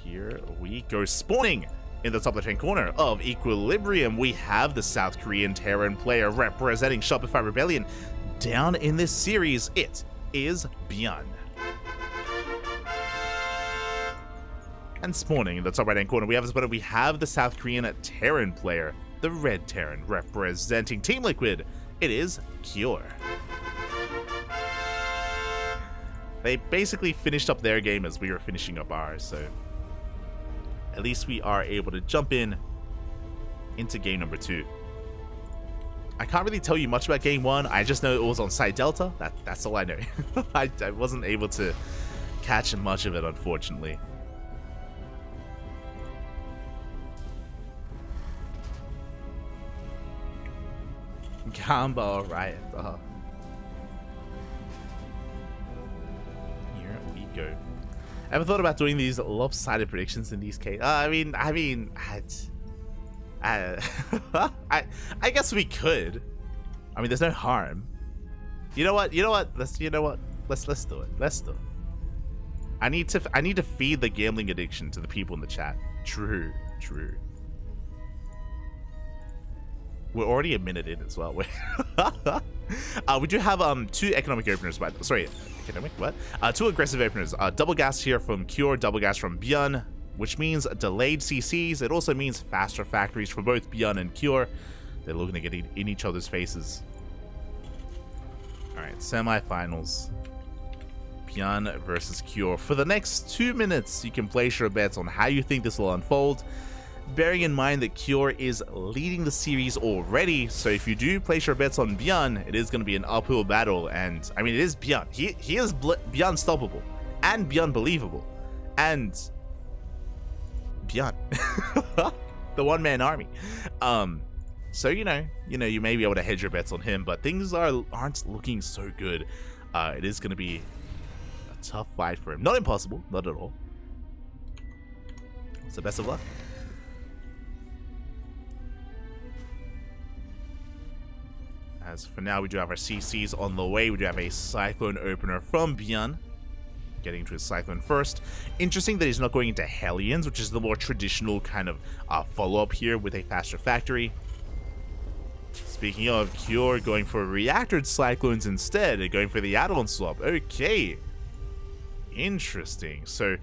here we go. Spawning in the top left-hand corner of Equilibrium, we have the South Korean Terran player representing Shopify Rebellion. Down in this series, it is ByuN. And spawning in the top right-hand corner, we have the South Korean Terran player, the Red Terran, representing Team Liquid. It is KURE. They basically finished up their game as we were finishing up ours, so at least we are able to jump into game number 2. I can't really tell you much about game 1. I just know it was on Site Delta. That's all I know. I wasn't able to catch much of it, unfortunately. Combo Riot. Here we go. Ever thought about doing these lopsided predictions in these cases? I guess we could. I mean, there's no harm. You know what? Let's do it. Let's do it. I need to feed the gambling addiction to the people in the chat. True. We're already a minute in as well. We do have 2 economic openers, two aggressive openers. Double gas here from KURE, double gas from ByuN, which means delayed CCs. It also means faster factories for both ByuN and KURE. They're looking to get in each other's faces. Alright, semifinals. ByuN versus KURE. For the next 2 minutes, you can place your bets on how you think this will unfold. Bearing in mind that KURE is leading the series already, so if you do place your bets on ByuN, it is going to be an uphill battle. And I mean, it is ByuN. He is ByuN stoppable and ByuN believable, and ByuN, the one-man army. So you may be able to hedge your bets on him, but things aren't looking so good. It is going to be a tough fight for him. Not impossible, not at all. So best of luck. As for now, we do have our CCs on the way. We do have a Cyclone opener from ByuN. Getting into his Cyclone first. Interesting that he's not going into Hellions, which is the more traditional kind of follow-up here with a faster factory. Speaking of, KURE going for reactored Cyclones instead, going for the add-on swap. Okay. Interesting. So,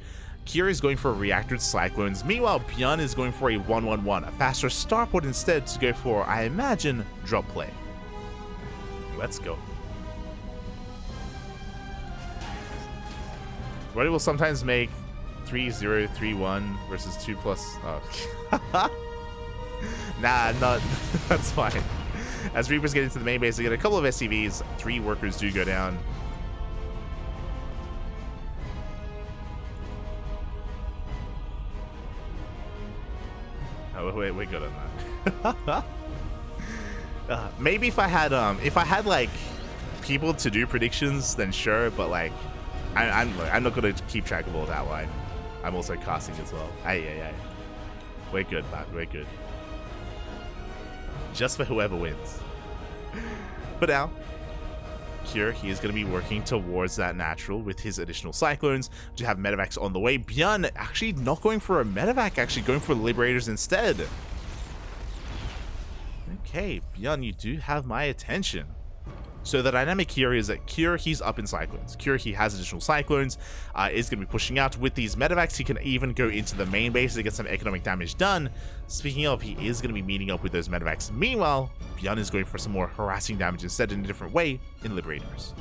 KURE is going for reactored Cyclones. Meanwhile, ByuN is going for a 1-1-1, a faster starport instead to go for, I imagine, drop play. Let's go. Roddy will sometimes make 3-0, 3-1 versus 2+. Oh. Nah, not. That's fine. As Reapers get into the main base, they get a couple of SCVs. 3 workers do go down. Oh, we're good on that. Maybe if I had like people to do predictions, then sure. But like, I'm not gonna keep track of all that line. I'm also casting as well. Aye. We're good, man. We're good. Just for whoever wins. But now, KURE, he is going to be working towards that natural with his additional Cyclones. We have medevacs on the way. ByuN actually not going for a medevac, actually going for Liberators instead. Okay, ByuN, you do have my attention. So the dynamic here is that KURE, he's up in Cyclones. KURE, he has additional Cyclones, is going to be pushing out with these medevacs. He can even go into the main base to get some economic damage done. Speaking of, he is going to be meeting up with those medevacs. Meanwhile, ByuN is going for some more harassing damage instead in a different way in Liberators.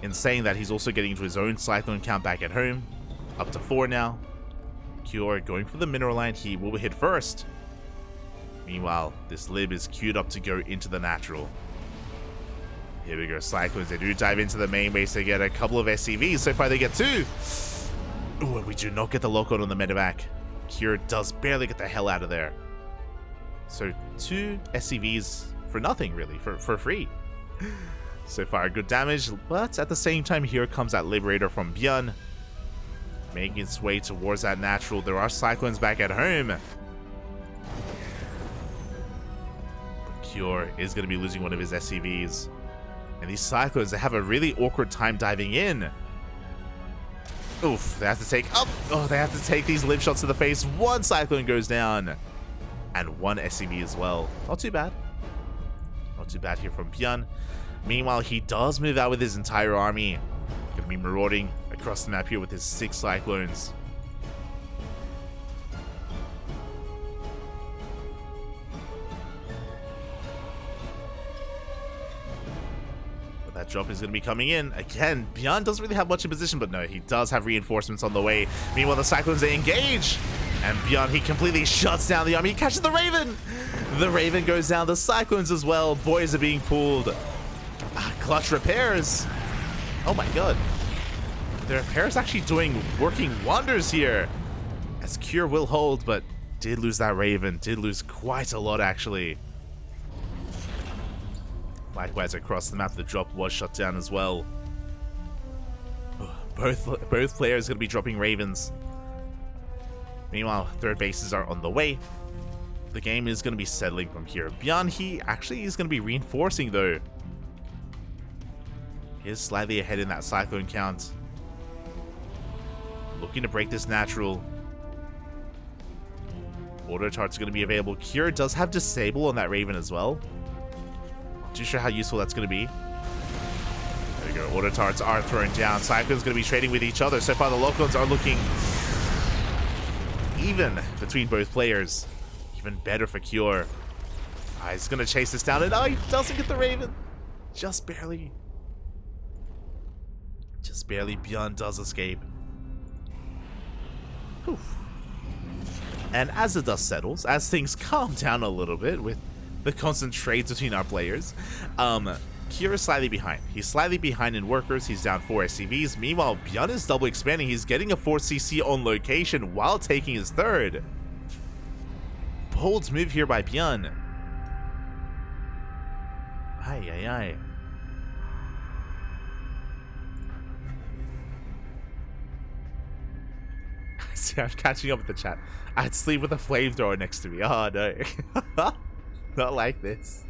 In saying that, he's also getting into his own Cyclone count back at home. Up to 4 now. KURE going for the mineral line. He will hit first. Meanwhile, this Lib is queued up to go into the natural. Here we go, Cyclones. They do dive into the main base. They get a couple of SCVs. So far, they get 2. Ooh, and we do not get the lockout on the medevac. KURE does barely get the hell out of there. So 2 SCVs for nothing, really, for free. So far, good damage. But at the same time, here comes that Liberator from ByuN, making its way towards that natural. There are Cyclones back at home. KURE is going to be losing one of his SCVs. And these Cyclones, they have a really awkward time diving in. Oof, they have to take up. Oh, they have to take these lip shots to the face. One Cyclone goes down. And one SCV as well. Not too bad. Not too bad here from ByuN. Meanwhile, he does move out with his entire army. Gonna be marauding across the map here with his 6 Cyclones. That drop is going to be coming in. Again, ByuN doesn't really have much in position, but no, he does have reinforcements on the way. Meanwhile, the Cyclones, they engage. And ByuN, he completely shuts down the army. He catches the Raven. The Raven goes down. The Cyclones as well. Boys are being pulled. Clutch repairs. Oh my god. The repairs actually working wonders here. As Cure will hold, but did lose that Raven. Did lose quite a lot, actually. Likewise, across the map, the drop was shut down as well. Both players going to be dropping Ravens. Meanwhile, third bases are on the way. The game is going to be settling from here. ByuN, he actually is going to be reinforcing, though. He is slightly ahead in that Cyclone count. Looking to break this natural. Auto charts are going to be available. Cure does have disable on that Raven as well. Not too sure how useful that's going to be. There we go. Auto turrets are thrown down. Cyclone's going to be trading with each other. So far, the locals are looking even between both players. Even better for Cure. He's going to chase this down. And he doesn't get the Raven. Just barely. Just barely. ByuN does escape. Whew. And as the dust settles, as things calm down a little bit with the constant trades between our players, Cure is slightly behind. He's slightly behind in workers. He's down 4 SCVs. Meanwhile, ByuN is double expanding. He's getting a 4 CC on location while taking his third. Bold move here by ByuN. Ay, ay, ay. See, I'm catching up with the chat. I'd sleep with a flamethrower next to me. Oh, no. Not like this.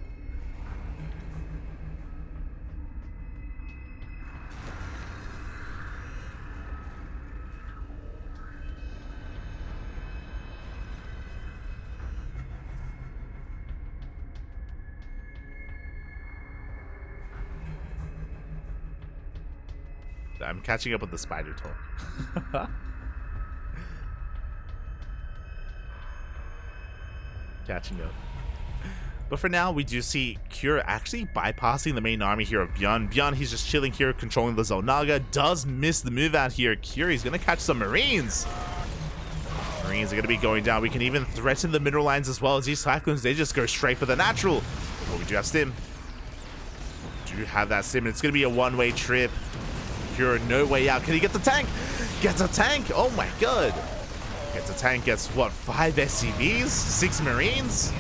I'm catching up with the spider talk. Catching up. But for now, we do see Cure actually bypassing the main army here of ByuN. ByuN, he's just chilling here, controlling the Zonaga. Does miss the move out here. Cure, he's going to catch some Marines. Marines are going to be going down. We can even threaten the mineral lines as well as these Cyclones. They just go straight for the natural. Oh, we do have Stim. We do have that Stim. It's going to be a one-way trip. Cure, no way out. Can he get the tank? Gets a tank. Oh my god. Gets a tank. Gets what? 5 SCVs? 6 Marines?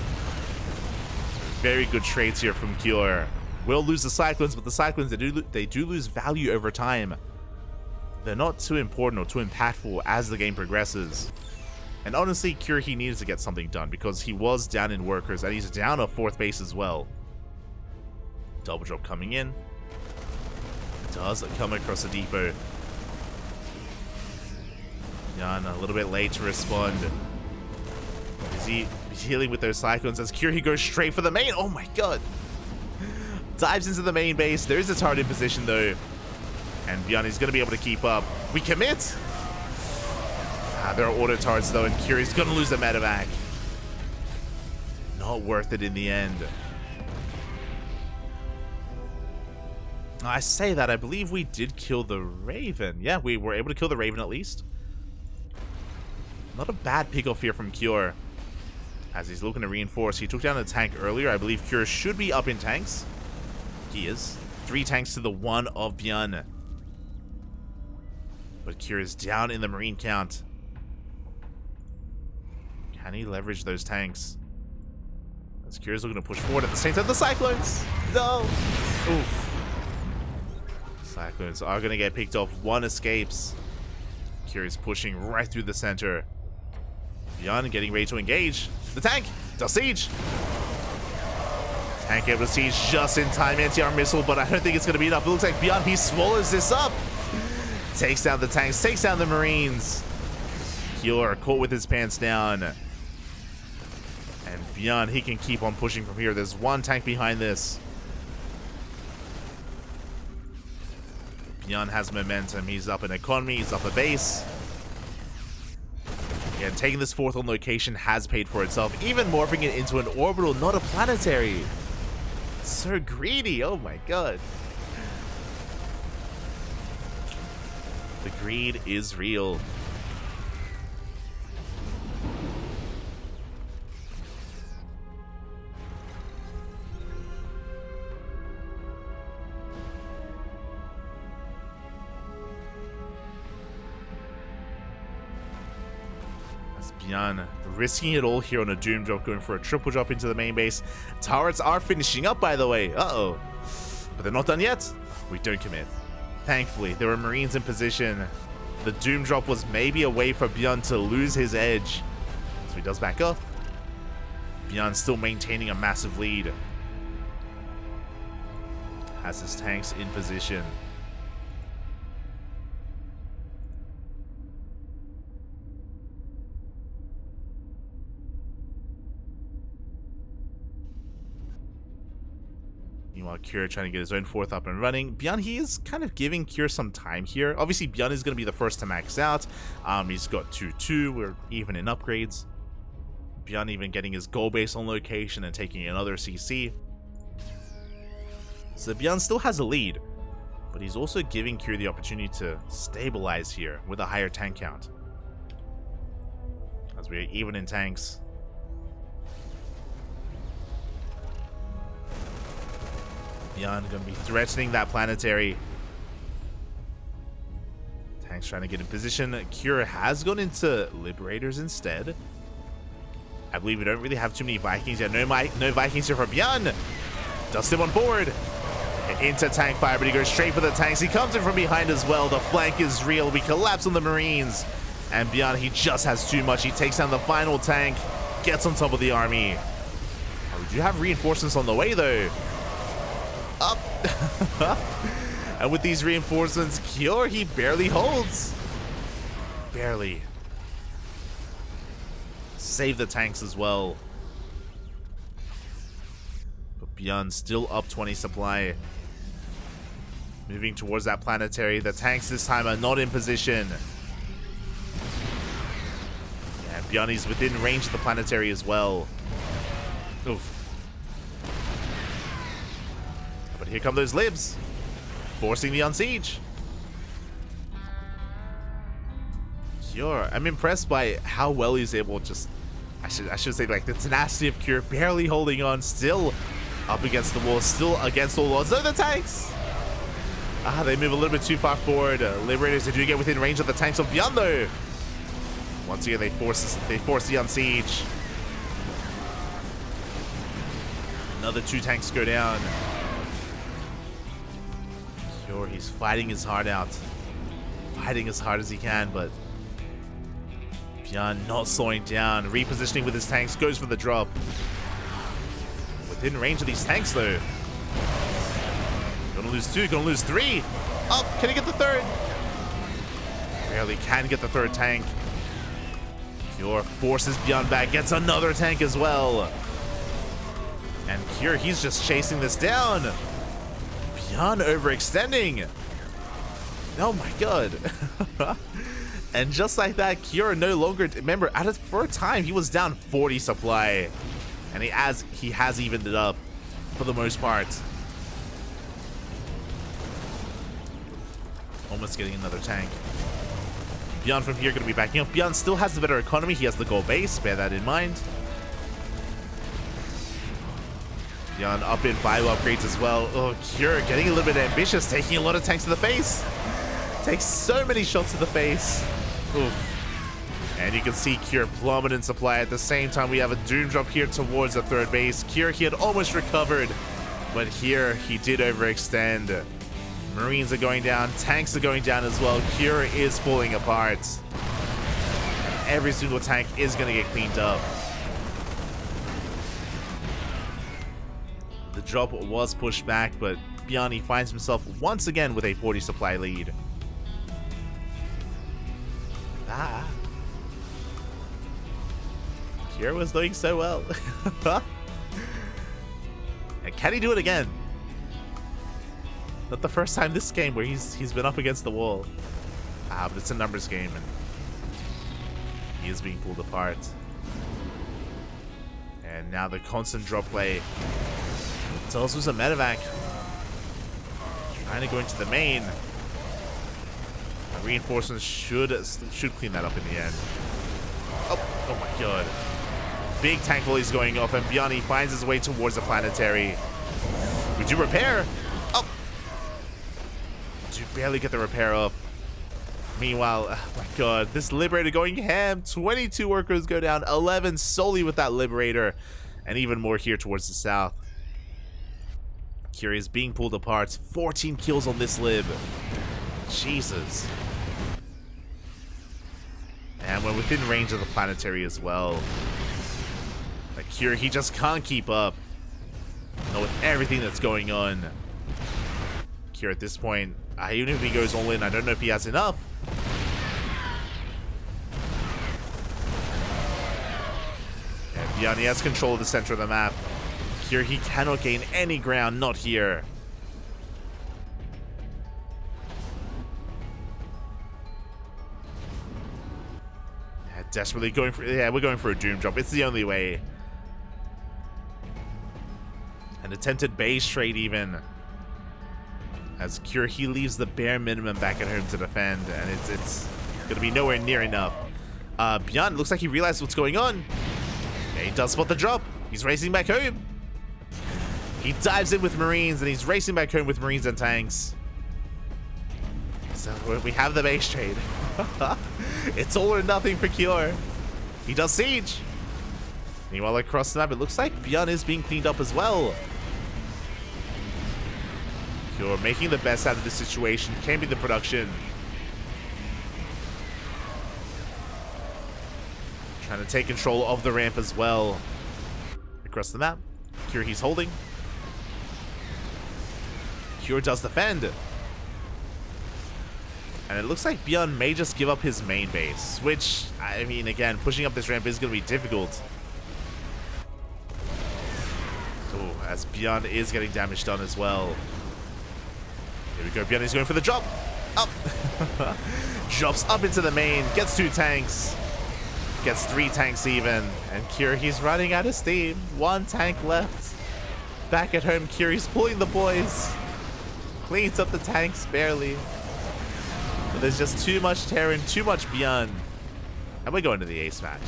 Very good trades here from Cure. Will lose the Cyclones, but the Cyclones, they do lose value over time. They're not too important or too impactful as the game progresses. And honestly, Cure, he needs to get something done because he was down in workers and he's down a 4th base as well. Double drop coming in. Does come across the depot. ByuN a little bit late to respond. Is he healing with those Cyclones? As Cure, he goes straight for the main. Oh my god. Dives into the main base. There is a turret in position though. And ByuN is going to be able to keep up. We commit. There are auto turrets though, and Cure is going to lose the medevac. Not worth it in the end. I say that, I believe we did kill the Raven. Yeah, we were able to kill the Raven at least. Not a bad pick-off here from Cure. As he's looking to reinforce. He took down a tank earlier. I believe Cure should be up in tanks. He is. 3 tanks to the 1 of ByuN. But Cure is down in the Marine count. Can he leverage those tanks? As Cure is looking to push forward at the same time. The Cyclones! No! Oof. Cyclones are going to get picked off. 1 escapes. Cure is pushing right through the center. ByuN getting ready to engage. The tank does siege. Tank able to siege just in time. Anti-armor missile, but I don't think it's going to be enough. It looks like ByuN, he swallows this up. takes down the tanks, takes down the Marines. Healer caught with his pants down. And ByuN, he can keep on pushing from here. There's one tank behind this. ByuN has momentum. He's up in economy. He's up a base. Yeah, taking this fourth on location has paid for itself. Even morphing it into an orbital, not a planetary. So greedy. Oh my god. The greed is real. ByuN risking it all here on a Doom drop, going for a triple drop into the main base. Turrets are finishing up, by the way. Uh-oh. But they're not done yet. We don't commit. Thankfully, there were Marines in position. The Doom drop was maybe a way for ByuN to lose his edge. So he does back up. ByuN still maintaining a massive lead. Has his tanks in position. Meanwhile, Cure trying to get his own fourth up and running. ByuN, he is kind of giving Cure some time here. Obviously, ByuN is going to be the first to max out. He's got 2-2. We're even in upgrades. ByuN even getting his goal base on location and taking another CC. So ByuN still has a lead, but he's also giving Cure the opportunity to stabilize here with a higher tank count. As we're even in tanks. ByuN going to be threatening that planetary. Tanks trying to get in position. Cure has gone into Liberators instead. I believe we don't really have too many Vikings yet. No Vikings here for ByuN. Does step on forward. Into tank fire, but he goes straight for the tanks. He comes in from behind as well. The flank is real. We collapse on the Marines. And ByuN, he just has too much. He takes down the final tank. Gets on top of the army. Oh, we do have reinforcements on the way, though. Up. And with these reinforcements, Cure, he barely holds. Barely. Save the tanks as well. But ByuN still up 20 supply. Moving towards that planetary. The tanks this time are not in position. Yeah, ByuN is within range of the planetary as well. Oof. But here come those libs, forcing the unsiege. Cure, I'm impressed by how well he's able to just, I should say, like, the tenacity of Cure, barely holding on, still up against the wall, still against all odds. No, the tanks! They move a little bit too far forward. Liberators, they do get within range of the tanks of ByuN, though. Once again, they force the unsiege. Another 2 tanks go down. Cure, he's fighting his heart out. Fighting as hard as he can, but ByuN not slowing down. Repositioning with his tanks, goes for the drop. Within range of these tanks, though. Gonna lose 2, gonna lose 3. Oh, can he get the 3rd? Barely can get the 3rd tank. Cure forces ByuN back, gets another tank as well. And Cure, he's just chasing this down. ByuN overextending. Oh my god. And just like that, Cure no longer, remember, for a time he was down 40 supply. And he has evened it up for the most part. Almost getting another tank. ByuN from here going to be backing up. ByuN still has the better economy. He has the gold base. Bear that in mind. ByuN up in bio upgrades as well. Oh, Cure getting a little bit ambitious, taking a lot of tanks to the face. Takes so many shots to the face. Oof. And you can see Cure plummet in supply. At the same time, we have a Doom drop here towards the 3rd base. Cure, he had almost recovered, but here he did overextend. Marines are going down. Tanks are going down as well. Cure is falling apart. And every single tank is going to get cleaned up. The drop was pushed back, but ByuN, he finds himself once again with a 40 supply lead. Ah. Kier was doing so well. And can he do it again? Not the first time this game where he's been up against the wall. But it's a numbers game and he is being pulled apart. And now the constant drop play tells us a medevac. Trying to go into the main. Reinforcements should clean that up in the end. Oh my god. Big tank volleys going off, and ByuN finds his way towards the planetary. We do repair. Oh! Do barely get the repair up. Meanwhile, oh my god, this Liberator going ham. 22 workers go down, 11 solely with that Liberator, and even more here towards the south. Curious being pulled apart. 14 kills on this Lib. Jesus. And we're within range of the planetary as well. Like Cure, he just can't keep up. With everything that's going on. Cure at this point, even if he goes all in, I don't know if he has enough. And ByuN, he has control of the center of the map. Cure, he cannot gain any ground, not here. Desperately going for, we're going for a doom drop. It's the only way. An attempted base trade even. As Cure, he leaves the bare minimum back at home to defend, and it's gonna be nowhere near enough. ByuN looks like he realized what's going on. Yeah, he does spot the drop. He's racing back home. He dives in with Marines, and he's racing back home with Marines and tanks. So we have the base trade. It's all or nothing for Cure. He does siege. Meanwhile, across the map, it looks like ByuN is being cleaned up as well. Cure making the best out of the situation. Can be the production. Trying to take control of the ramp as well. Across the map, Cure, he's holding. Cure does defend. And it looks like ByuN may just give up his main base, which, I mean, again, pushing up this ramp is going to be difficult. Oh, as ByuN is getting damage done as well. Here we go, ByuN is going for the drop. Up. Drops up into the main, gets 2 tanks. Gets 3 tanks even. And Cure, he's running out of steam. 1 tank left. Back at home, Cure, he's pulling the boys. Cleans up the tanks barely. But there's just too much Terran, too much ByuN. And we're going to the ace match.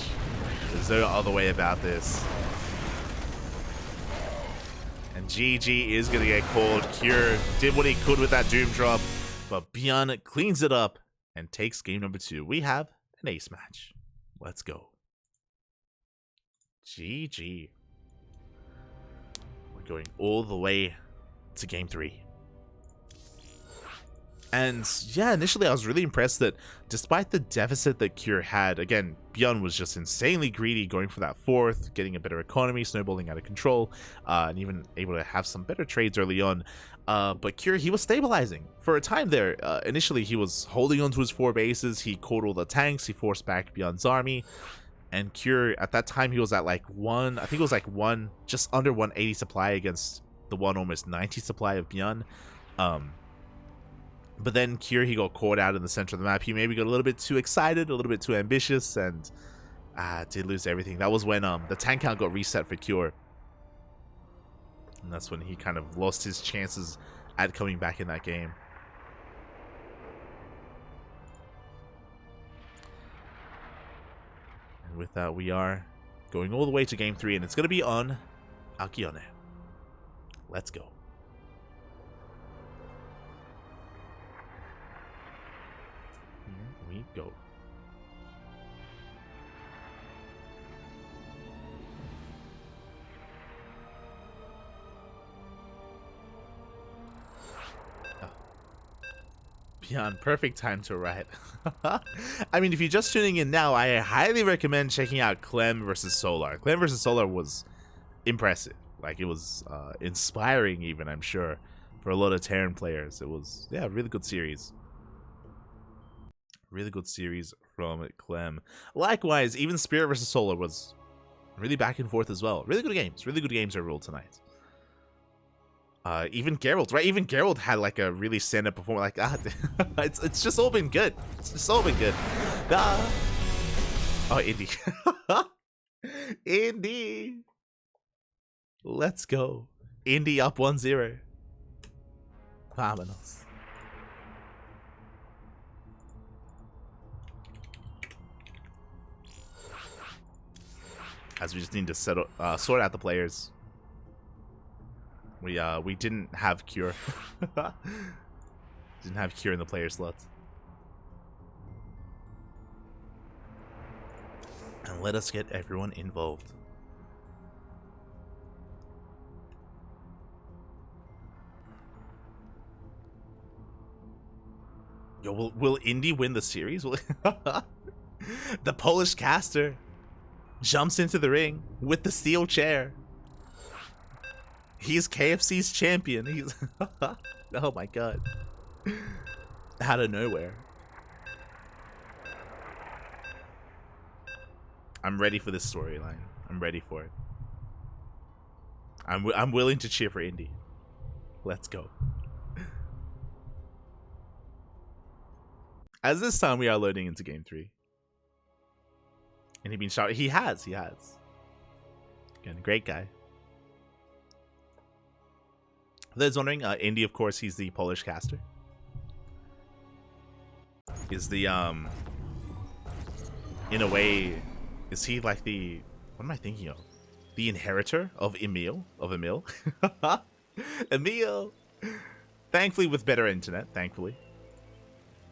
There's no other way about this. And GG is going to get called. Cure did what he could with that Doom drop. But ByuN cleans it up and takes game number 2. We have an ace match. Let's go. GG. We're going all the way to game 3. And yeah, initially I was really impressed that despite the deficit that Cure had, again, ByuN was just insanely greedy, going for that 4th, getting a better economy, snowballing out of control, and even able to have some better trades early on. But Cure, he was stabilizing for a time there. Initially, he was holding onto his 4 bases, he caught all the tanks, he forced back ByuN's army, and Cure, at that time, he was at like just under 180 supply against the almost 90 supply of ByuN. But then Cure, he got caught out in the center of the map. He maybe got a little bit too excited, a little bit too ambitious, and did lose everything. That was when the tank count got reset for Cure. And that's when he kind of lost his chances at coming back in that game. And with that, we are going all the way to game 3, and it's going to be on Alkyone. Let's go. We go. Oh. ByuN, perfect time to write. I mean, if you're just tuning in now, I highly recommend checking out Clem versus Solar. Clem versus Solar was impressive. Like, it was inspiring even, I'm sure, for a lot of Terran players. It was, yeah, a really good series. Really good series from Clem. Likewise, even Spirit vs. Solar was really back and forth as well. Really good games. Really good games overall tonight. Even Geralt, right? Even Geralt had like a really stand-up performance. Like, it's just all been good. It's just all been good. Oh, Indy. Indy. Let's go. Indy up 1-0. Vámonos. As we just need to sort out the players. We didn't have Cure. Didn't have Cure in the player slots. And let us get everyone involved. Yo, will Indy win the series? The Polish caster jumps into the ring with the steel chair. He's KFC's champion. He's oh my god. Out of nowhere. I'm ready for this storyline. I'm ready for it. I'm willing to cheer for Indy. Let's go. As this time we are loading into game 3. And he been shot. He has. Again, great guy. For those wondering, Indy, of course, he's the Polish caster. Is the in a way, is he like the, what am I thinking of? The inheritor of Emil? Emil! Thankfully with better internet, thankfully.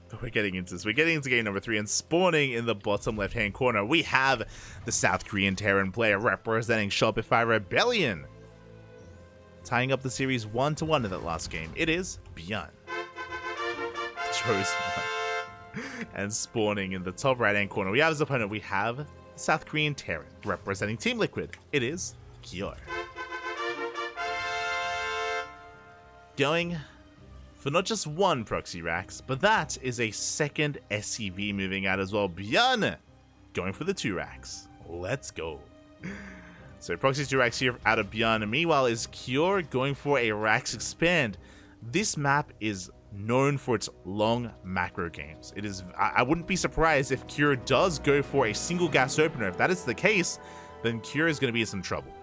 But we're getting into this. We're getting into game number 3, and spawning in the bottom left-hand corner, we have the South Korean Terran player representing Shopify Rebellion. Tying up the series 1-1 in that last game, it is ByuN. Chose one. And spawning in the top right-hand corner, we have as opponent, we have the South Korean Terran representing Team Liquid. It is Kyor. Going for not just one proxy racks, but that is a second SCV moving out as well. ByuN going for the 2 racks. Let's go. So proxy 2 racks here out of ByuN. Meanwhile is Kyor going for a racks expand. This map is known for its long macro games. It is. I wouldn't be surprised if Kyor does go for a single gas opener. If that is the case, then Kyor is going to be in some trouble.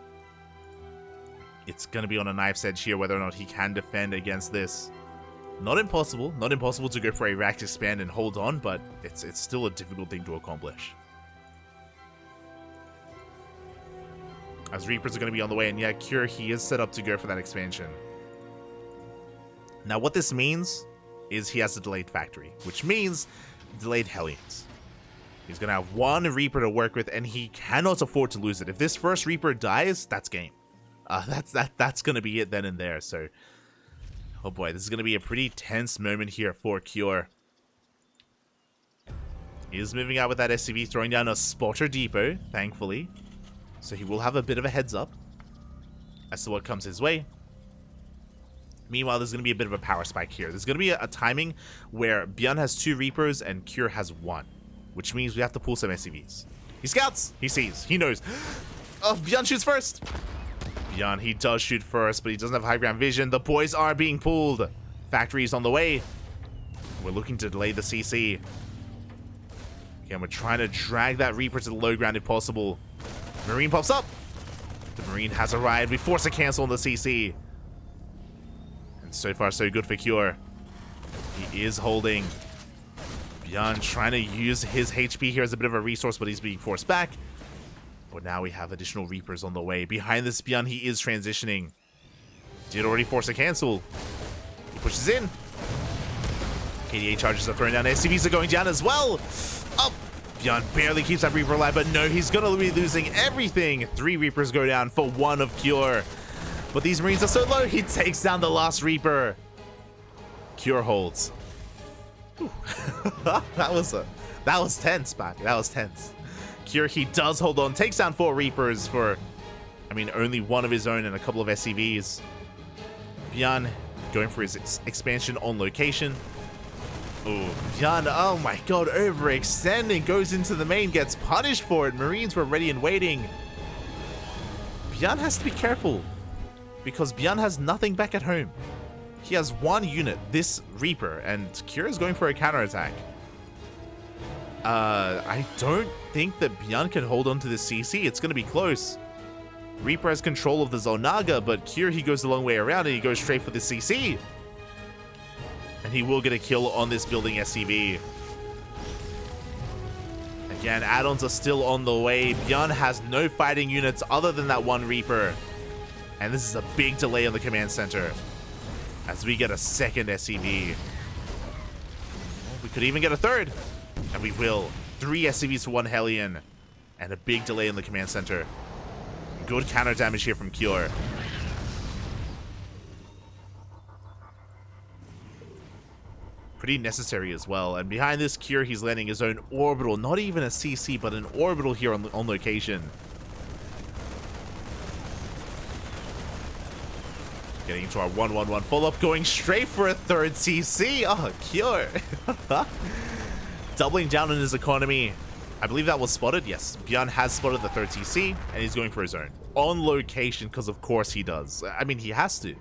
It's going to be on a knife's edge here whether or not he can defend against this. Not impossible to go for a racks expand and hold on, but it's still a difficult thing to accomplish. As Reapers are going to be on the way, and yeah, Kyor, he is set up to go for that expansion. Now what this means is he has a delayed factory, which means delayed Hellions. He's going to have 1 Reaper to work with, and he cannot afford to lose it. If this first Reaper dies, that's game. That's going to be it then and there, so... Oh boy, this is going to be a pretty tense moment here for Kyor. He is moving out with that SCV, throwing down a spotter depot, thankfully. So he will have a bit of a heads up as to what comes his way. Meanwhile, there's going to be a bit of a power spike here. There's going to be a timing where ByuN has 2 Reapers and Kyor has 1, which means we have to pull some SCVs. He scouts, he sees, he knows. Oh, ByuN shoots first. ByuN, he does shoot first, but he doesn't have high ground vision. The boys are being pulled. Factory is on the way. We're looking to delay the CC. Again, we're trying to drag that Reaper to the low ground if possible. Marine pops up. The Marine has arrived. We force a cancel on the CC. And so far, so good for Kyor. He is holding. ByuN trying to use his HP here as a bit of a resource, but he's being forced back. But now we have additional Reapers on the way. Behind this ByuN, he is transitioning. Did already force a cancel. He pushes in. KDA charges are thrown down. SCVs are going down as well. Up. ByuN barely keeps that Reaper alive, but no, he's going to be losing everything. 3 Reapers go down for 1 of Kyor. But these Marines are so low, he takes down the last Reaper. Kyor holds. that was tense, back. That was tense. Kyor, he does hold on, takes down 4 Reapers for, I mean, only 1 of his own and a couple of SCVs. ByuN going for his expansion on location. Oh, ByuN, oh my god, overextending, goes into the main, gets punished for it. Marines were ready and waiting. ByuN has to be careful, because ByuN has nothing back at home. He has one unit, this Reaper, and Kira's going for a counterattack. I don't think that ByuN can hold on to this CC. It's going to be close. Reaper has control of the Zonaga, but Kira, he goes the long way around and he goes straight for the CC. And he will get a kill on this building SCV. Again, add-ons are still on the way. ByuN has no fighting units other than that one Reaper. And this is a big delay on the command center, as we get a second SCV. Well, we could even get a third. And we will. 3 SCVs for 1 Hellion. And a big delay in the command center. Good counter damage here from Cure. Pretty necessary as well. And behind this Cure, he's landing his own orbital. Not even a CC, but an orbital here on location. Getting into our 1-1-1 follow-up, going straight for a third CC. Oh, Cure. Doubling down on his economy. I believe that was spotted. Yes, ByuN has spotted the third CC, and he's going for his own. On location, because of course he does. I mean, he has to.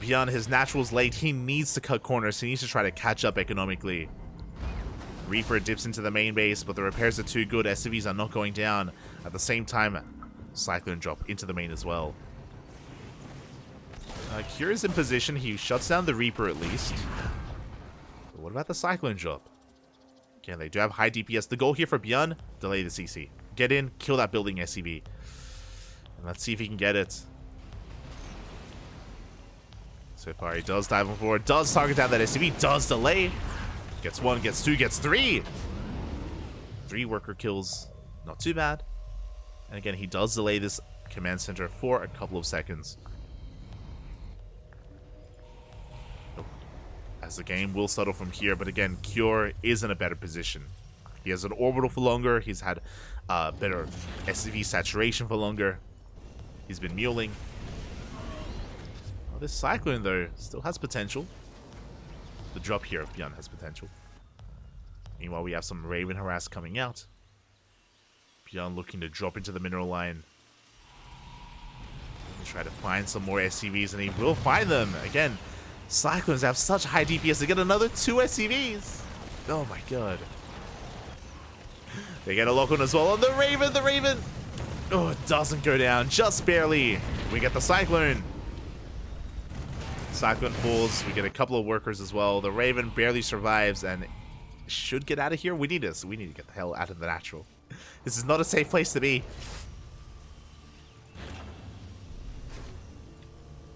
ByuN, his natural's late. He needs to cut corners. He needs to try to catch up economically. Reaper dips into the main base, but the repairs are too good. SCVs are not going down. At the same time, Cyclone drop into the main as well. Cure is in position. He shuts down the Reaper at least. But what about the Cyclone drop? Again, they do have high DPS. The goal here for ByuN, delay the CC. Get in, kill that building SCV. And let's see if he can get it. So far, he does dive on forward, does target down that SCV, does delay. Gets 1, gets 2, gets 3. 3 worker kills, not too bad. And again, he does delay this command center for a couple of seconds. As the game will settle from here, but again, Cure is in a better position. He has an orbital for longer. He's had better SCV saturation for longer. He's been muling. Oh, this Cyclone, though, still has potential. The drop here of ByuN has potential. Meanwhile, we have some Raven harass coming out. ByuN looking to drop into the mineral line. Try to find some more SCVs, and he will find them. Again, Cyclones have such high DPS to get another 2 SCVs. Oh my god. They get a lock on as well on the Raven. The Raven, oh, it doesn't go down, just barely. We get the Cyclone. Cyclone falls. We get a couple of workers as well. The Raven barely survives and should get out of here. We need to get the hell out of the natural. This is not a safe place to be.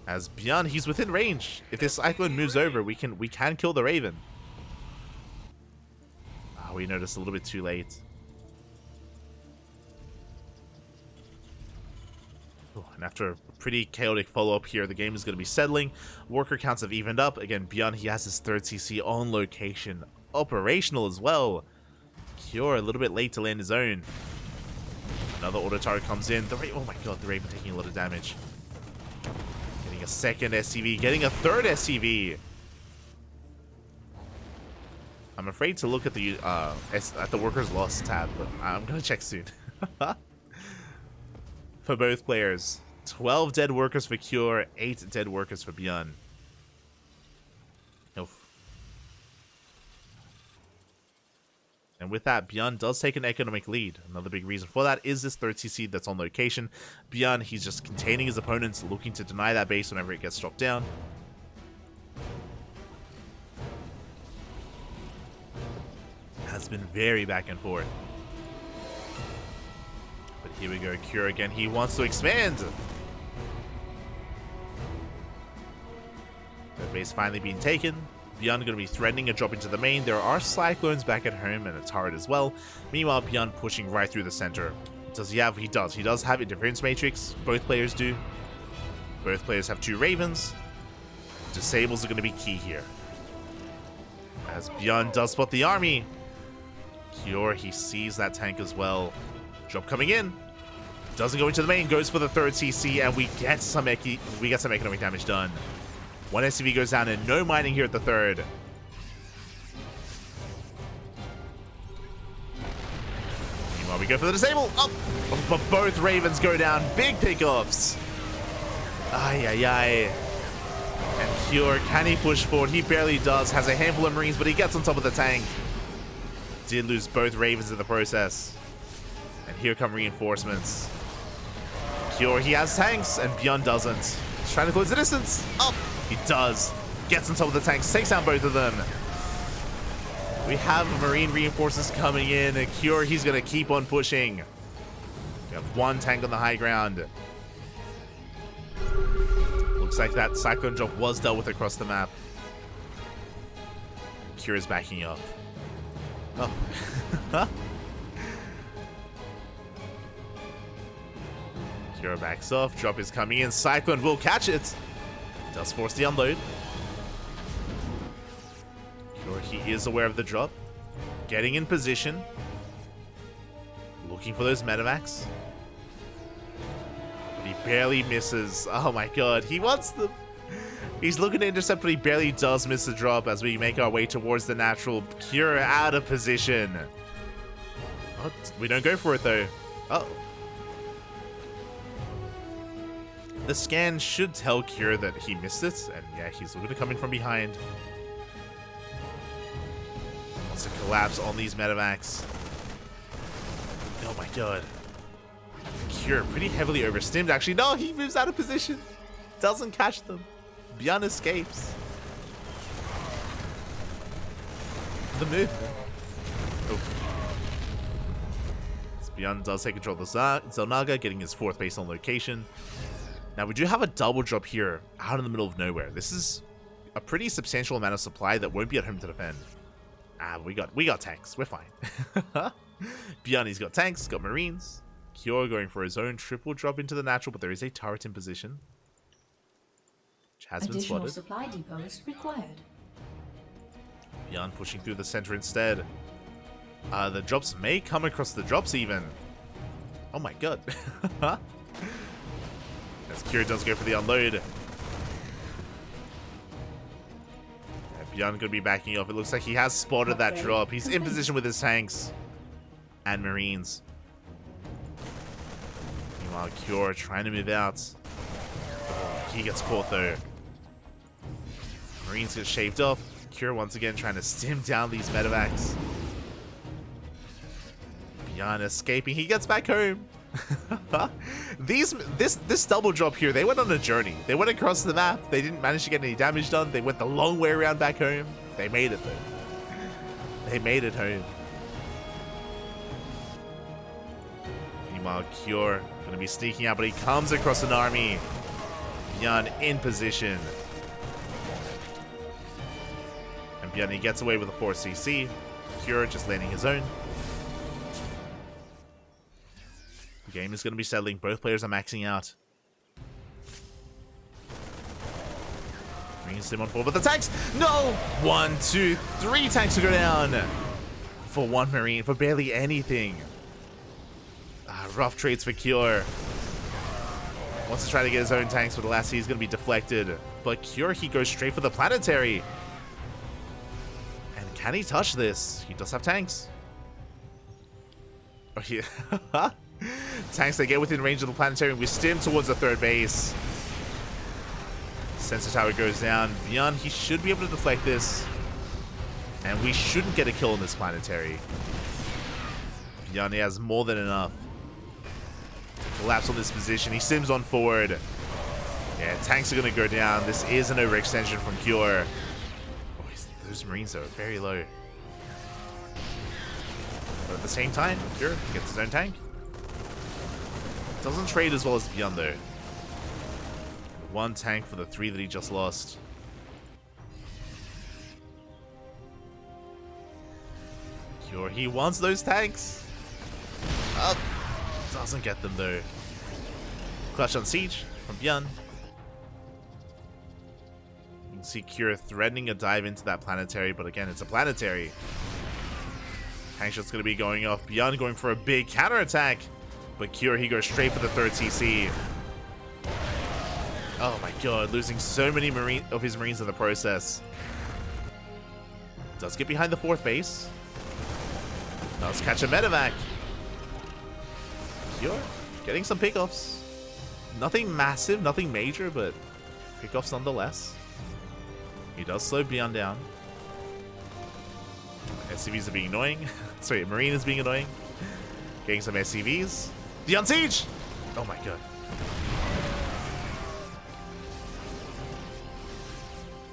As ByuN, he's within range. If this Cyclone moves over, we can kill the Raven. Oh, we noticed a little bit too late. Oh, and after a pretty chaotic follow-up here, the game is going to be settling. Worker counts have evened up. Again, ByuN, he has his third CC on location. Operational as well. Cure a little bit late to land his own. Another auto turret comes in. Oh my god, the Raven taking a lot of damage. Getting a second SCV, getting a third SCV. I'm afraid to look at the workers lost tab, but I'm gonna check soon. For both players, 12 dead workers for Cure, 8 dead workers for ByuN. Oof. And with that, ByuN does take an economic lead. Another big reason for that is this third CC that's on location. ByuN, he's just containing his opponents, looking to deny that base whenever it gets dropped down. Has been very back and forth. But here we go, Cure again. He wants to expand. That base finally being taken. ByuN going to be threatening a drop into the main. There are Cyclones back at home and a turret as well. Meanwhile, ByuN pushing right through the center. Does he have? He does. He does have a defense matrix. Both players do. Both players have 2 Ravens. Disables are going to be key here. As ByuN does spot the army. Cure, he sees that tank as well. Drop coming in. Doesn't go into the main. Goes for the third CC, and we get some economic damage done. 1 SCV goes down and no mining here at the third. go for the disable. Oh, but both Ravens go down. Big pickoffs. Ay, ay, ay. And Cure, can he push forward? He barely does. Has a handful of Marines, but he gets on top of the tank. Did lose both Ravens in the process. And here come reinforcements. Cure, he has tanks, and ByuN doesn't. He's trying to close the distance. Oh, he does. Gets on top of the tanks, takes down both of them. We have Marine reinforcements coming in. And Cure, he's going to keep on pushing. We have one tank on the high ground. Looks like that Cyclone drop was dealt with across the map. Cure is backing up. Oh. Cure backs off. Drop is coming in. Cyclone will catch it. Does force the unload. Cure, he is aware of the drop. Getting in position. Looking for those medevacs. But he barely misses. Oh my god. He wants them. He's looking to intercept, but he barely does miss the drop as we make our way towards the natural. Cure out of position. Oh, we don't go for it though. Uh-oh. The scan should tell Cure that he missed it, and yeah, he's looking to come in from behind. Wants to collapse on these medevacs. Oh my god. Cure pretty heavily overstimmed actually. No, he moves out of position. Doesn't catch them. ByuN escapes. The move. Oh. ByuN does take control of the Zelnaga, getting his 4th base on location. Now, we do have a double drop here out in the middle of nowhere. This is a pretty substantial amount of supply that won't be at home to defend. Ah, we got tanks. We're fine. ByuN, he's got tanks, got Marines. Cure going for his own triple drop into the natural, but there is a turret in position. Which has been spotted. Additional supply depots required. ByuN pushing through the center instead. The drops may come across the drops even. Oh my god. As Cure does go for the unload. Yeah, ByuN could be backing off. It looks like he has spotted that drop. He's in position with his tanks and Marines. Meanwhile, Cure trying to move out. He gets caught though. Marines get shaved off. Cure once again trying to stim down these medevacs. ByuN escaping. He gets back home. This double drop here, they went on a journey. They went across the map. They didn't manage to get any damage done. They went the long way around back home. They made it though. They made it home. Meanwhile, Cure gonna be sneaking out, but he comes across an army. ByuN in position. And ByuN, he gets away with a 4cc. Cure just landing his own. The game is going to be settling. Both players are maxing out. Bringing Sim on forward with the tanks. No! 1, 2, 3 tanks to go down. For one Marine, for barely anything. Rough trades for Cure. Wants to try to get his own tanks, but alas, he's going to be deflected. But Cure, he goes straight for the planetary. And can he touch this? He does have tanks. Oh, yeah. Tanks that get within range of the planetary. We stim towards the 3rd base. Sensor tower goes down. ByuN, he should be able to deflect this. And we shouldn't get a kill in this planetary. ByuN, he has more than enough to collapse on this position. He sims on forward. Yeah, tanks are going to go down. This is an overextension from Cure. Oh, those Marines are very low. But at the same time, Cure gets his own tank. Doesn't trade as well as ByuN though. 1 tank for the 3 that he just lost. Cure, he wants those tanks. Oh, doesn't get them though. Clutch on siege from ByuN. You can see Cure threatening a dive into that planetary, but again, it's a planetary. Tank shot's going to be going off. ByuN going for a big counterattack. But Cure, he goes straight for the 3rd CC. Oh my god, losing so many of his Marines in the process. Does get behind the 4th base. Does catch a medevac. Cure getting some pickoffs. Nothing massive, nothing major, but pickoffs nonetheless. He does slow ByuN down. SCVs are being annoying. Sorry, Marine is being annoying. Getting some SCVs. ByuN siege! Oh my god.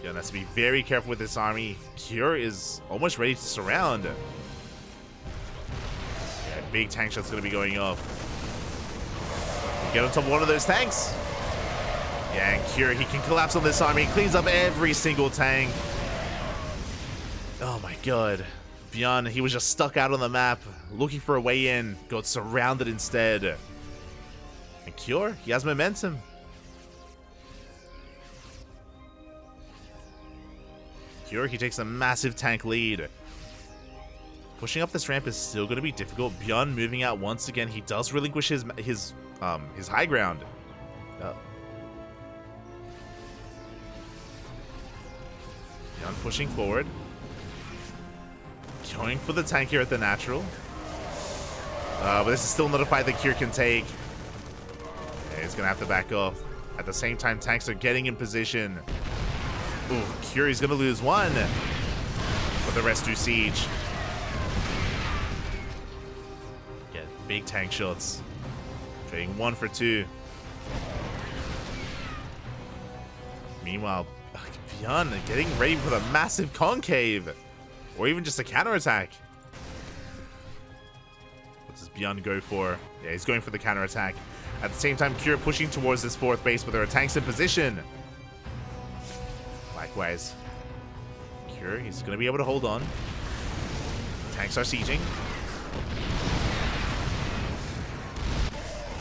ByuN has to be very careful with this army. Cure is almost ready to surround. Yeah, big tank shot's gonna be going off. Get on top of one of those tanks. Yeah, and Cure, he can collapse on this army. Cleans up every single tank. Oh my god. ByuN, he was just stuck out on the map, looking for a way in. Got surrounded instead. And Cure, he has momentum. Cure, he takes a massive tank lead. Pushing up this ramp is still going to be difficult. ByuN moving out once again. He does relinquish his high ground. ByuN pushing forward. Going for the tank here at the natural. But this is still not a fight that Cure can take. Yeah, he's going to have to back off. At the same time, tanks are getting in position. Ooh, Cure is going to lose one. But the rest do siege. Get big tank shots. Trading 1 for 2. Meanwhile, ByuN getting ready for the massive concave. Or even just a counterattack. What does ByuN go for? Yeah, he's going for the counterattack. At the same time, Cure pushing towards this 4th base, but there are tanks in position. Likewise. Cure, he's going to be able to hold on. Tanks are sieging.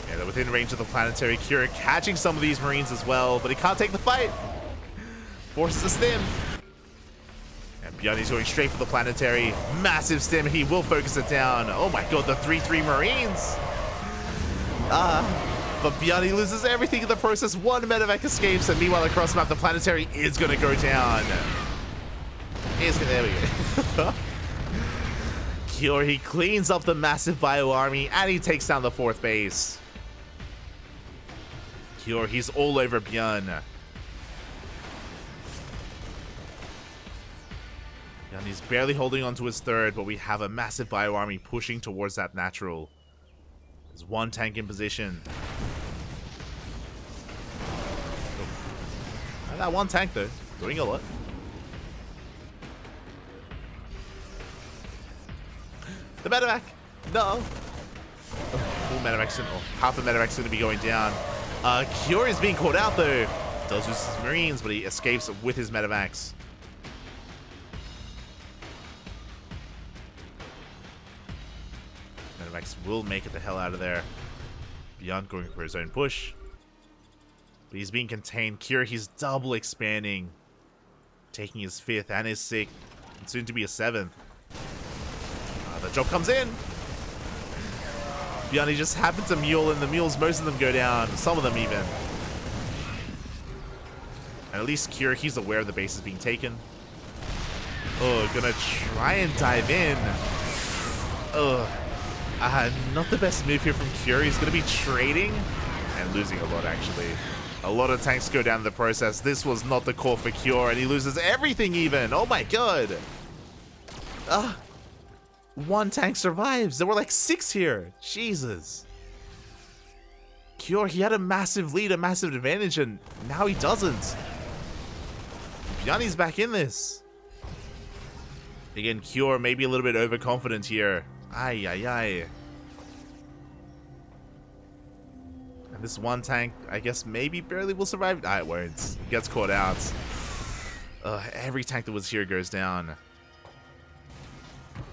Yeah, they're within range of the planetary. Cure catching some of these Marines as well, but he can't take the fight. Forces a stim. And ByuN is going straight for the planetary. Massive stim. He will focus it down. Oh my god, the 3-3 Marines. But ByuN, he loses everything in the process. One medevac escapes, and meanwhile across map, the planetary is going to go down. There we go. Cure, he cleans up the massive bio army, and he takes down the 4th base. Cure, he's all over ByuN. ByuN, he's barely holding on to his 3rd, but we have a massive bio army pushing towards that natural. There's one tank in position. And that one tank, though, doing a lot. The medevac! No! Full medevac's or half the medevac's going to be going down. Cure is being caught out, though. Does lose his Marines, but he escapes with his medevacs. Medevacs will make it the hell out of there. ByuN going for his own push. But he's being contained. Cure, he's double expanding. Taking his 5th and his 6th. And soon to be a 7th. The drop comes in. ByuN, he just happened to mule, and the mules, most of them go down. Some of them even. And at least Cure, he's aware the base is being taken. Oh, gonna try and dive in. Not the best move here from Cure. He's going to be trading and losing a lot, actually. A lot of tanks go down in the process. This was not the call for Cure, and he loses everything even. Oh my god. One tank survives. There were like 6 here. Jesus. Cure, he had a massive lead, a massive advantage, and now he doesn't. ByuN's back in this. Again, Cure maybe a little bit overconfident here. Ay, ay, ay. And this one tank, I guess maybe barely will survive. Ah, it won't. It gets caught out. Every tank that was here goes down.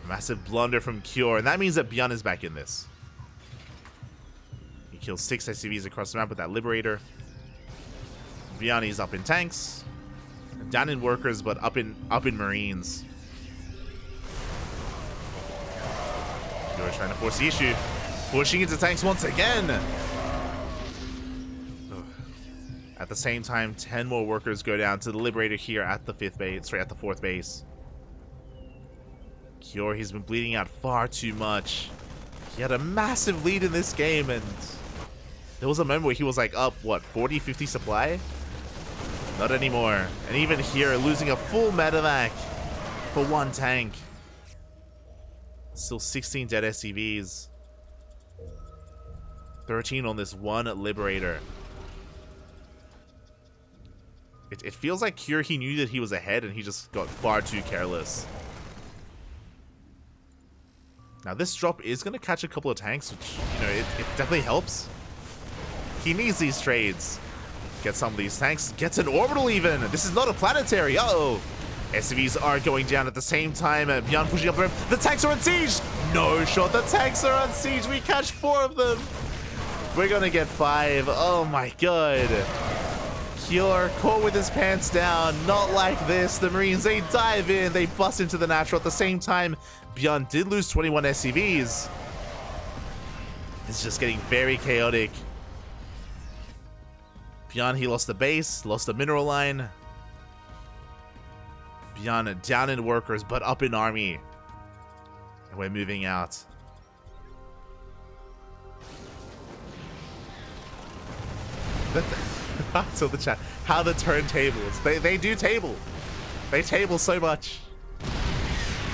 Massive blunder from Cure, and that means that ByuN is back in this. He kills 6 SCVs across the map with that Liberator. ByuN is up in tanks. Down in workers, but up in Marines. Cure trying to force the issue. Pushing into tanks once again. At the same time, 10 more workers go down to the Liberator here at the 5th base, sorry, at the 4th base. Cure, he's been bleeding out far too much. He had a massive lead in this game, and there was a moment where he was like up, what, 40, 50 supply? Not anymore. And even here, losing a full medevac for one tank. Still 16 dead SCVs. 13 on this one Liberator. It feels like here he knew that he was ahead and he just got far too careless. Now this drop is going to catch a couple of tanks, which, you know, it definitely helps. He needs these trades. Get some of these tanks. Gets an orbital even. This is not a planetary. Uh-oh. SCVs are going down at the same time. ByuN pushing up the ramp. The tanks are on siege. No shot. The tanks are on siege. We catch 4 of them. We're going to get 5. Oh my god. Cure caught with his pants down. Not like this. The Marines, they dive in. They bust into the natural. At the same time, ByuN did lose 21 SCVs. It's just getting very chaotic. ByuN, he lost the base, lost the mineral line. ByuN down in workers, but up in army. And we're moving out. So the chat, how the turntables. They do table. They table so much.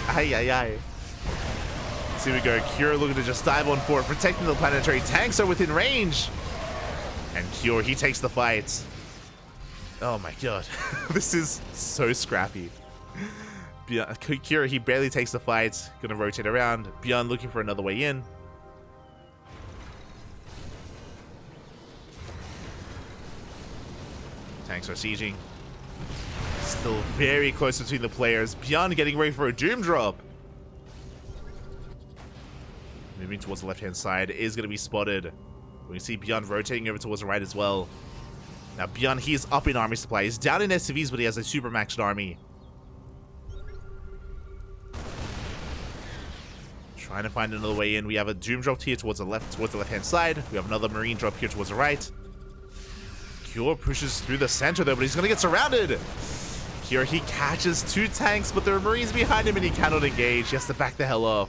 Ay, ay, ay. So here we go. Cure looking to just dive on forward, protecting the planetary. Tanks are within range. And Cure, he takes the fight. Oh my god. This is so scrappy. Cure, he barely takes the fight. Gonna rotate around. ByuN looking for another way in. Tanks are sieging. Still very close between the players. ByuN getting ready for a doom drop. Moving towards the left-hand side is going to be spotted. We can see ByuN rotating over towards the right as well. Now ByuN, he is up in army supply. He's down in SCVs, but he has a super maxed army. Trying to find another way in. We have a doom drop here towards the left-hand side. We have another marine drop here towards the right. Cure pushes through the center though, but he's going to get surrounded. Here he catches 2 tanks, but there are marines behind him and he cannot engage. He has to back the hell off.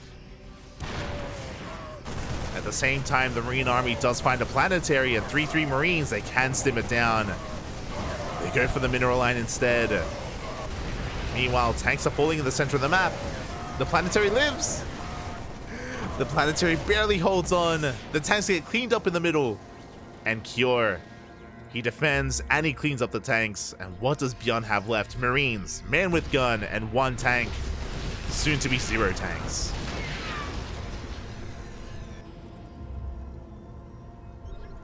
At the same time, the Marine Army does find a planetary and 3-3 Marines. They can stim it down. They go for the mineral line instead. Meanwhile, tanks are falling in the center of the map. The planetary lives. The planetary barely holds on. The tanks get cleaned up in the middle. And Cure, he defends and he cleans up the tanks. And what does ByuN have left? Marines, man with gun, and 1 tank. Soon to be 0 tanks.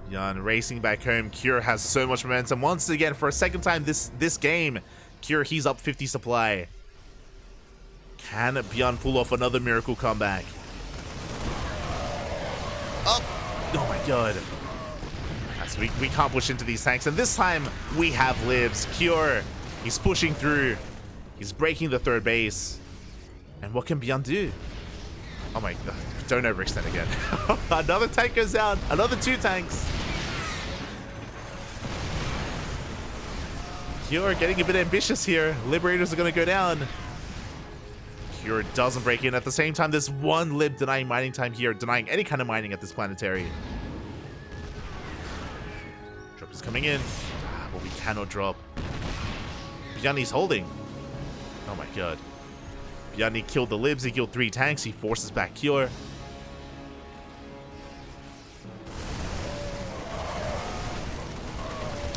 ByuN racing back home. Cure has so much momentum. Once again, for a second time this game, Cure, he's up 50 supply. Can ByuN pull off another miracle comeback? Oh my god. So we can't push into these tanks, and this time we have lives. Cure, he's pushing through. He's breaking the 3rd base. And what can ByuN do? Oh my god, don't overextend again. Another tank goes down, another 2 tanks. Cure getting a bit ambitious here. Liberators are going to go down. Cure doesn't break in. At the same time, there's 1 lib denying mining time here, denying any kind of mining at this planetary. Drop is coming in, but we cannot drop. ByuN, he's holding. Oh my god. ByuN, he killed the libs, he killed 3 tanks, he forces back Cure.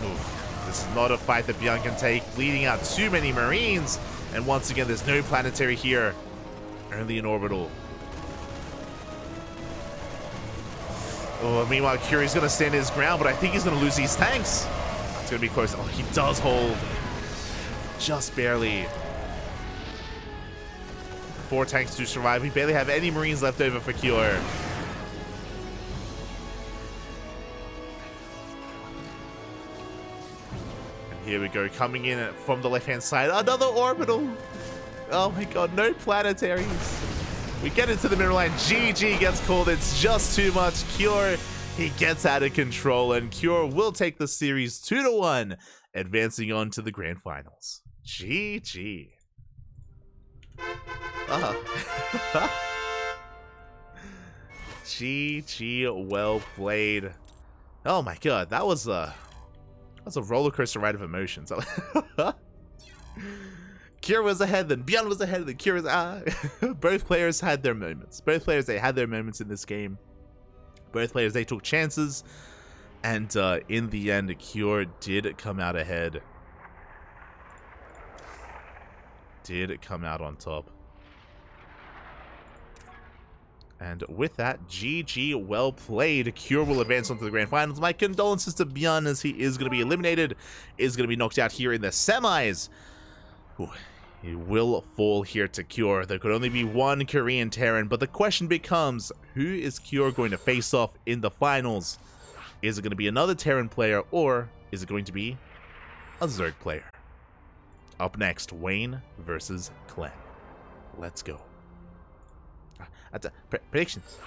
Oof. This is not a fight that ByuN can take, bleeding out too many Marines. And once again, there's no planetary here, only an orbital. Oh, meanwhile, Curie's going to stand his ground, but I think he's going to lose these tanks. It's going to be close. Oh, he does hold. Just barely. 4 tanks to survive. We barely have any Marines left over for Cure. And here we go, coming in from the left-hand side. Another orbital. Oh my god, no planetaries. We get into the middle line. GG gets called. It's just too much. Cure, he gets out of control, and Cure will take the series 2-1, advancing on to the grand finals. GG. GG, well played. Oh my god, that was a roller coaster ride of emotions. Kira was ahead, then ByuN was ahead, then Kira's both players had their moments. Both players, they had their moments in this game. Both players, they took chances, and in the end, Kira did come out ahead. Did come out on top. And with that, GG, well played. Kira will advance onto the grand finals. My condolences to ByuN, as he is going to be eliminated, is going to be knocked out here in the semis. Ooh, he will fall here to Kira. There could only be one Korean Terran, but the question becomes, who is Kira going to face off in the finals? Is it going to be another Terran player, or is it going to be a Zerg player? Up next, Wayne versus Clem. Let's go. Predictions.